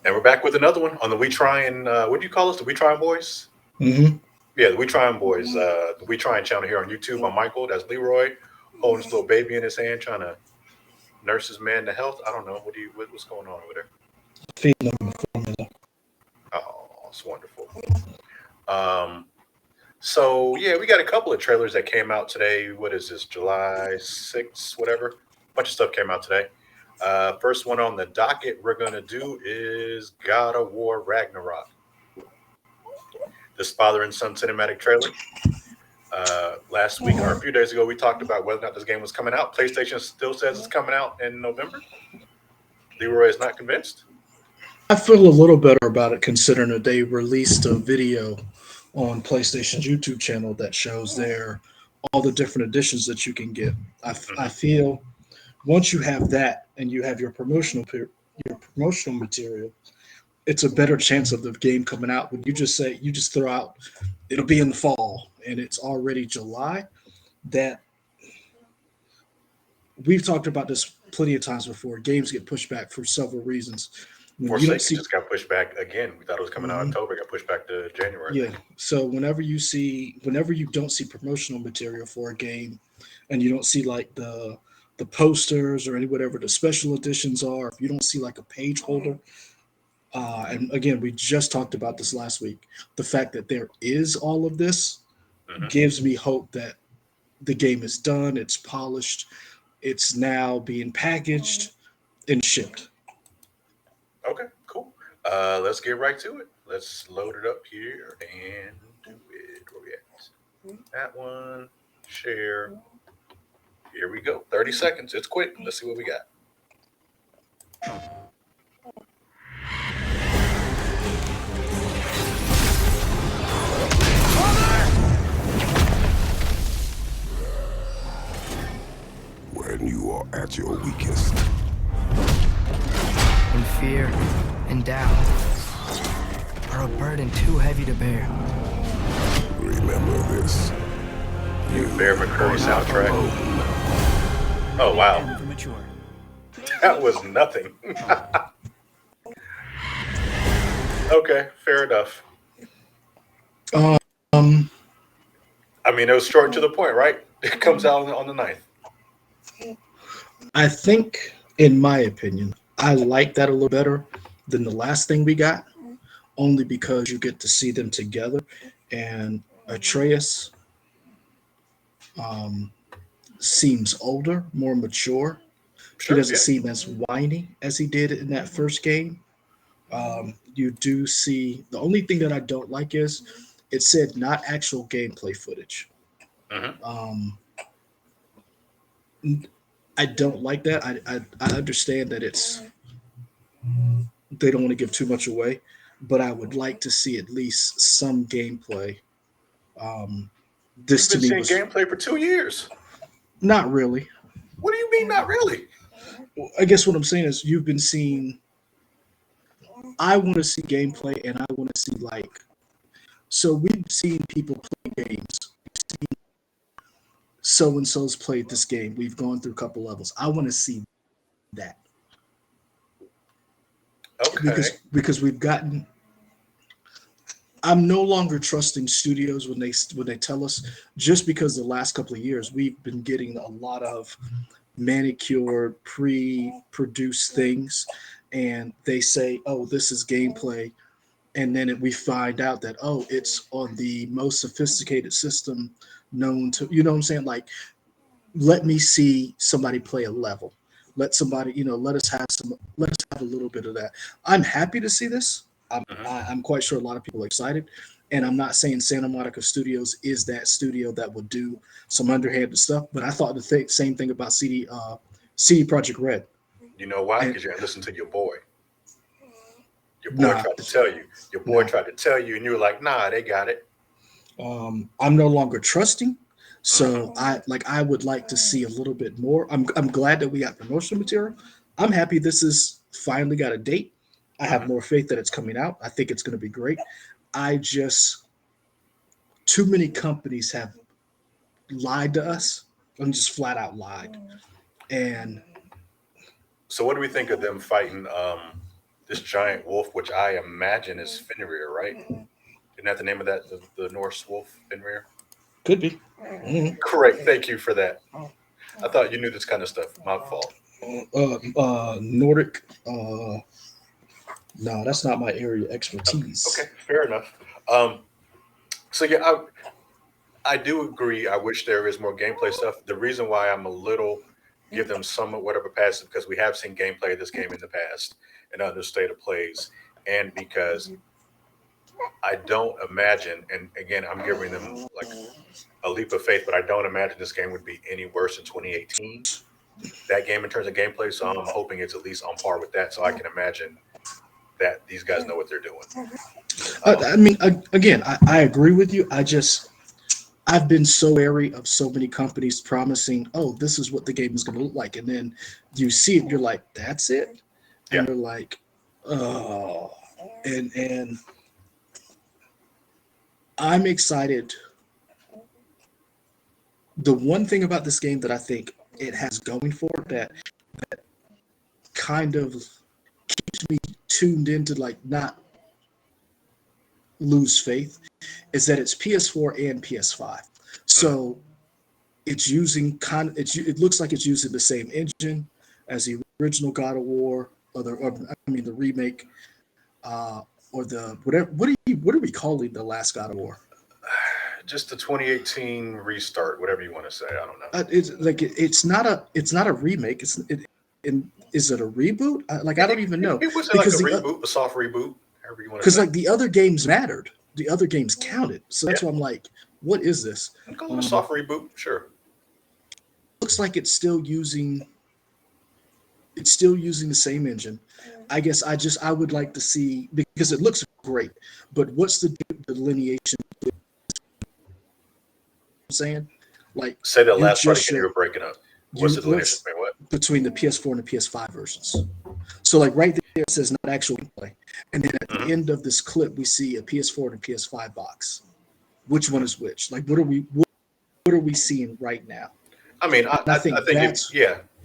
And we're back with another one on the We Tryin'. What do you call us? The We Tryin' Boys. Hmm. Yeah, the We Tryin' Boys. The We Tryin' channel here on YouTube. I'm Michael. That's Leroy, holding his little baby in his hand, trying to nurse his man to health. I don't know. What's going on over there? Feeding them the formula. Oh, it's wonderful. Um, so yeah, we got a couple of trailers that came out today. What is this? July 6th, whatever. Bunch of stuff came out today. First one on the docket we're gonna do is God of War Ragnarok. This father and son cinematic trailer. Last week or a few days ago, we talked about whether or not this game was coming out. PlayStation still says it's coming out in November. Leroy is not convinced. I feel a little better about it considering that they released a video on PlayStation's YouTube channel that shows there all the different editions that you can get. I Hmm. feel once you have that and you have your your promotional material, it's a better chance of the game coming out. When you just throw out it'll be in the fall and it's already July. That we've talked about this plenty of times before. Games get pushed back for several reasons. When you don't Forsaken see just got pushed back again. We thought it was coming out in Mhm. October. Got pushed back to January, I Yeah. think. So whenever you don't see promotional material for a game, and you don't see like the posters or any whatever the special editions are, if you don't see like a page holder, and again we just talked about this last week, the fact that there is all of this Hmm. gives me hope that the game is done, it's polished, it's now being packaged and shipped. Okay, cool. Let's get right to it. Let's load it up here and do it. Where we at? That one. Share. Here we go. 30 seconds. It's quick. Let's see what we got. When you are at your weakest, And fear and doubt are a burden too heavy to bear. remember this. You Bear McCurry are not soundtrack. alone. Oh, wow. M for mature. That was nothing. Okay, fair enough. Um, I mean, it was short and to the point, right? It comes out on the ninth. I think, in my opinion, I like that a little better than the last thing we got, only because you get to see them together. And Atreus um, seems older, more mature. He Sure, doesn't yeah. seem as whiny as he did in that first game. You do see the only thing that I don't like is it said not actual gameplay footage. Hmm. Um, I don't like that. I understand that it's they don't want to give too much away, but I would like to see at least some gameplay. Um, this We've to been me seeing was gameplay for 2 years. not really. What do you mean, not really? I guess what I'm saying is you've been seeing. I want to see gameplay, and I want to see like. So we've seen people play games. So and so's played this game. We've gone through a couple levels. I want to see that Okay. because we've gotten. I'm no longer trusting studios when they tell us, just because the last couple of years we've been getting a lot of manicured pre-produced things, and they say, oh, this is gameplay, and then we find out that, oh, it's on the most sophisticated system known to, you know what I'm saying, like, let me see somebody play a level, let somebody, let us have a little bit of that. I'm happy to see this. Hmm. I'm quite sure a lot of people are excited, and I'm not saying Santa Monica Studios is that studio that would do some underhanded stuff, but I thought the same thing about CD Project Red. You know why? And Because you didn't listen to your boy. Your boy nah, tried to tell you. Your boy nah. tried to tell you, and you were like, nah, they got it. I'm no longer trusting. Hmm. So I would like to see a little bit more. I'm glad that we got promotional material. I'm happy this is finally got a date. I have Hmm. more faith that it's coming out. I think it's going to be great. I just too many companies have lied to us. I'm just flat out lied. And So, what do we think of them fighting this giant wolf, which I imagine is Fenrir, right? Isn't that the name of that the Norse wolf, Fenrir? Could be. Mhm. Correct. Thank you for that. I thought you knew this kind of stuff. My fault. Nordic. No, that's not my area of expertise. Okay, fair enough. So yeah, I do agree. I wish there is more gameplay stuff. The reason why I'm a little give them some whatever pass is because we have seen gameplay of this game in the past and other state of plays, and because I don't imagine, and again, I'm giving them like a leap of faith, but I don't imagine this game would be any worse in 2018. That game in terms of gameplay, so I'm hoping it's at least on par with that, so I can imagine that these guys know what they're doing. I mean, again, I agree with you. I've been so wary of so many companies promising, oh, this is what the game is going to look like. And then you see it, you're like, that's it? And you're like, oh. And I'm excited. The one thing about this game that I think it has going for it that kind of keeps me tuned into like not lose faith is that it's PS4 and PS5. So it's using it looks like it's using the same engine as the original God of War or the remake or the whatever what are we calling the last God of War? Just the 2018 restart, whatever you want to say. I don't know. It's like it's not a remake. Is it a reboot? I don't even know. It was like a reboot, a soft reboot, however you want to say. Because like the other games mattered, the other games counted. So that's why I'm like, what is this? I'm calling it a soft reboot, sure. Looks like it's still using the same engine. I guess I would like to see, because it looks great, but what's the delineation? I'm saying, like, say that last part again. You're breaking up. What's the delineation? What? Between the PS4 and the PS5 versions? So like right there it says not actual gameplay, and then at the end of this clip we see a PS4 and a PS5 box. Which one is which? Like, what are we seeing right now? I mean, I think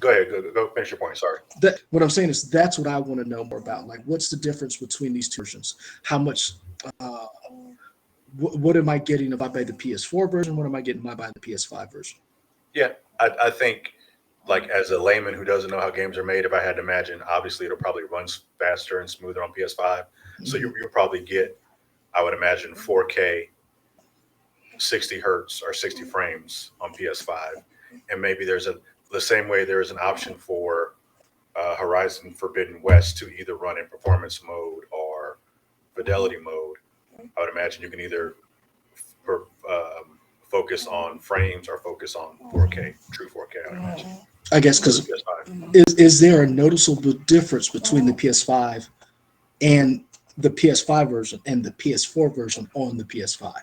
Go ahead. Go finish your point. Sorry. What I'm saying is that's what I want to know more about. Like, what's the difference between these two versions? How much? What am I getting if I buy the PS4 version? What am I getting if I buy the PS5 version? Yeah, I think, like, as a layman who doesn't know how games are made, if I had to imagine, obviously it'll probably run faster and smoother on PS5. So you'll probably get, I would imagine, 4K, 60 hertz or 60 frames on PS5, and maybe the same way there is an option for Horizon Forbidden West to either run in performance mode or fidelity mode. I would imagine you can either focus on frames or focus on 4K, true 4K. I would imagine. I guess because is there a noticeable difference between the PS5 and the PS5 version and the PS4 version on the PS5?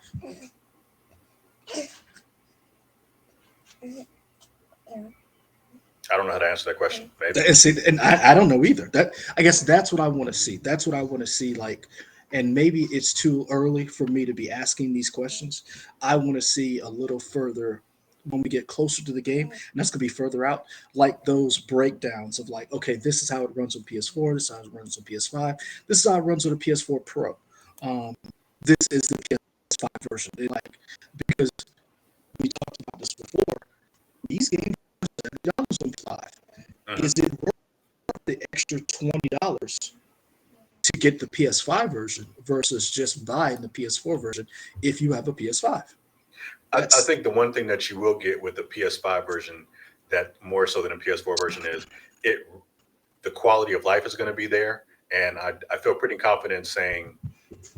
I don't know how to answer that question. Maybe. And I don't know either. I guess that's what I want to see. That's what I want to see. Like, and maybe it's too early for me to be asking these questions. I want to see a little further when we get closer to the game, and that's gonna be further out. Like those breakdowns of like, okay, this is how it runs on PS4. This is how it runs on PS5. This is how it runs on a PS4 Pro. This is the PS5 version. Because we talked about this before. These games are $70 on PS5. Is it worth the extra $20 to get the PS5 version versus just buying the PS4 version if you have a PS5? I think the one thing that you will get with the PS5 version that more so than a PS4 version is the quality of life is going to be there. And I feel pretty confident saying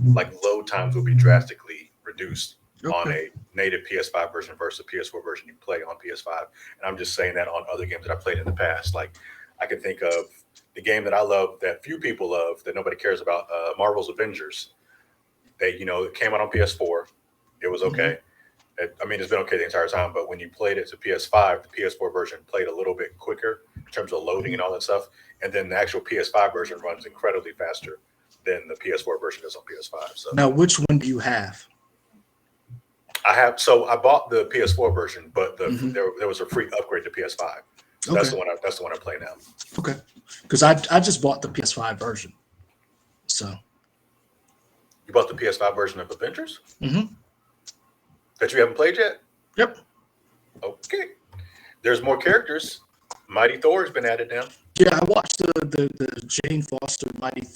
like load times will be drastically reduced on a native PS5 version versus a PS4 version you play on PS5. And I'm just saying that on other games that I played in the past. Like I can think of the game that I love that few people love that nobody cares about, Marvel's Avengers. It came out on PS4. It was okay. It's been okay the entire time, but when you played it to PS5, the PS4 version played a little bit quicker in terms of loading and all that stuff. And then the actual PS5 version runs incredibly faster than the PS4 version does on PS5. So now, which one do you have? I bought the PS4 version, but there was a free upgrade to PS5. So that's the one I play now. Okay, because I just bought the PS5 version. So, You bought the PS5 version of Avengers mhm. that you haven't played yet? Yep. Okay. There's more characters. Mighty Thor's been added now. Yeah, I watched the Jane Foster Mighty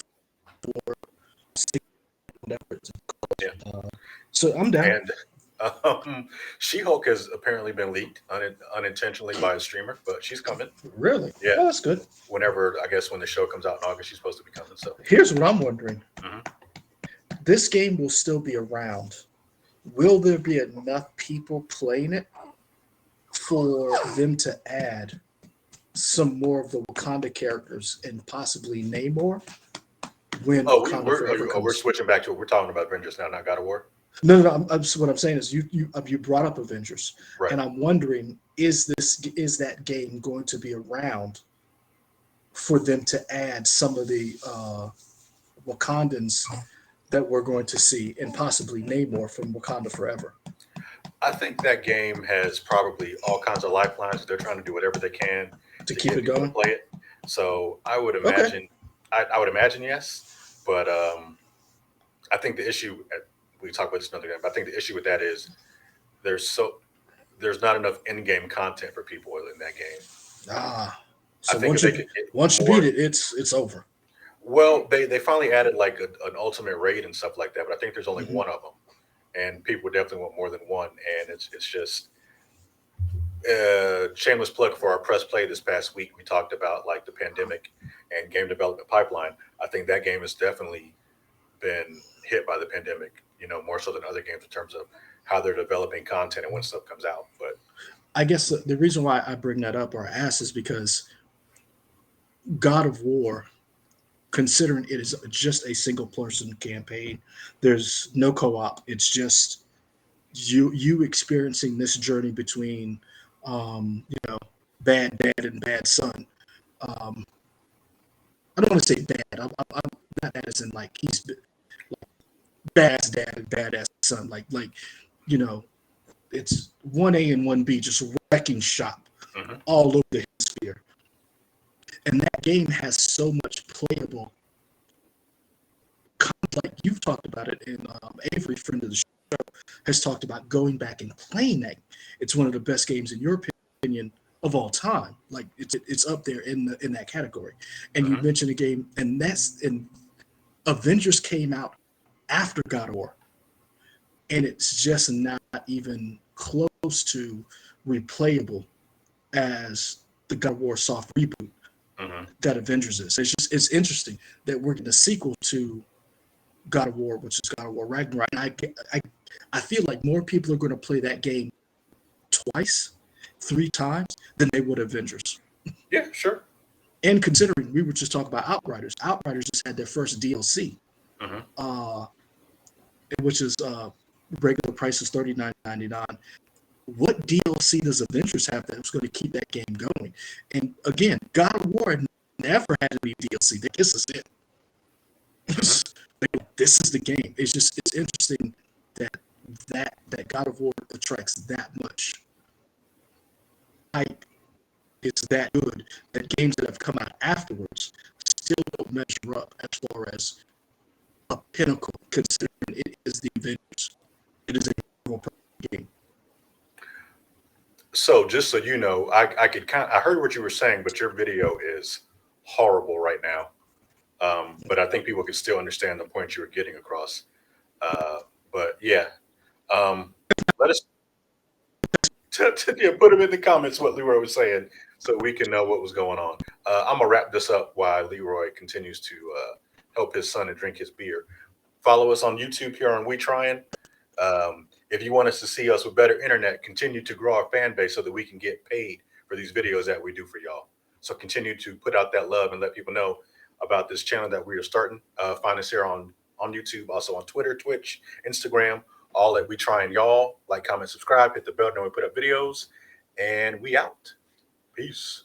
Thor, whatever it's Yeah. called. So I'm down. And She-Hulk has apparently been leaked unintentionally by a streamer, but she's coming. Really? Yeah. Well, that's good. Whenever, I guess, when the show comes out in August, she's supposed to be coming. So Here's what I'm wondering. Mhm. This game will still be around. Will there be enough people playing it for them to add some more of the Wakanda characters and possibly Namor when Wakanda Forever we're comes? switching back to it. We're talking about Avengers now, not God of War. No. What I'm saying is you brought up Avengers, Right. and I'm wondering is that game going to be around for them to add some of the Wakandans that we're going to see, and possibly Namor from Wakanda Forever? I think that game has probably all kinds of lifelines. They're trying to do whatever they can To keep get it people to going? play it. So I would Okay. imagine, I would imagine yes, but I think the issue we talk about this another time. But I think the issue with that is there's not enough in-game content for people in that game. So I think once if they could get you more, beat it, it's over. well, they finally added like an ultimate raid and stuff like that, but I think there's only Mhm. one of them, and people definitely want more than one, and it's just shameless plug for our press play this past week. We talked about like the pandemic and game development pipeline. I think that game has definitely been hit by the pandemic, more so than other games in terms of how they're developing content and when stuff comes out. But I guess the reason why I bring that up or ask is because God of War, considering it is just a single person campaign, there's no co-op. It's just you experiencing this journey between bad dad and bad son. Um, I don't want to say bad. I'm not bad as in like he's badass dad and badass son. Like it's 1A and 1B, just wrecking shop Mhm. all over the hemisphere. And that game has so much playable content. Like you've talked about it, and Avery, friend of the show, has talked about going back and playing that. It's one of the best games, in your opinion, of all time. Like it's up there in that category. And you Mhm. mentioned a game, and Avengers came out after God of War, and it's just not even close to replayable as the God of War soft reboot Mhm. that Avengers is. It's interesting that we're getting a sequel to God of War, which is God of War Ragnarok. And I feel like more people are going to play that game twice, 3 times than they would Avengers. Yeah, sure. And considering we were just talking about Outriders just had their first DLC, Mhm. which is regular price is $39.99. What DLC does Avengers have that's going to keep that game going? And again, God of War never had to be DLC. This is it. Mhm. This is the game. It's interesting that God of War attracts that much hype. It's that good that games that have come out afterwards still don't measure up as far as a pinnacle, considering it is the Avengers. It is a perfect game. So just so you know, I heard what you were saying, but your video is horrible right now. But I think people can still understand the point you were getting across. But yeah, let us put them in the comments what Leroy was saying so we can know what was going on. I'm gonna wrap this up while Leroy continues to help his son and drink his beer. Follow us on YouTube here on We Tryin'. If you want us to see us with better internet, continue to grow our fan base so that we can get paid for these videos that we do for y'all. So continue to put out that love and let people know about this channel that we are starting. Find us here on YouTube, also on Twitter, Twitch, Instagram, all at We Tryin' Y'all. Like, comment, subscribe, hit the bell when we put up videos, and we out. Peace.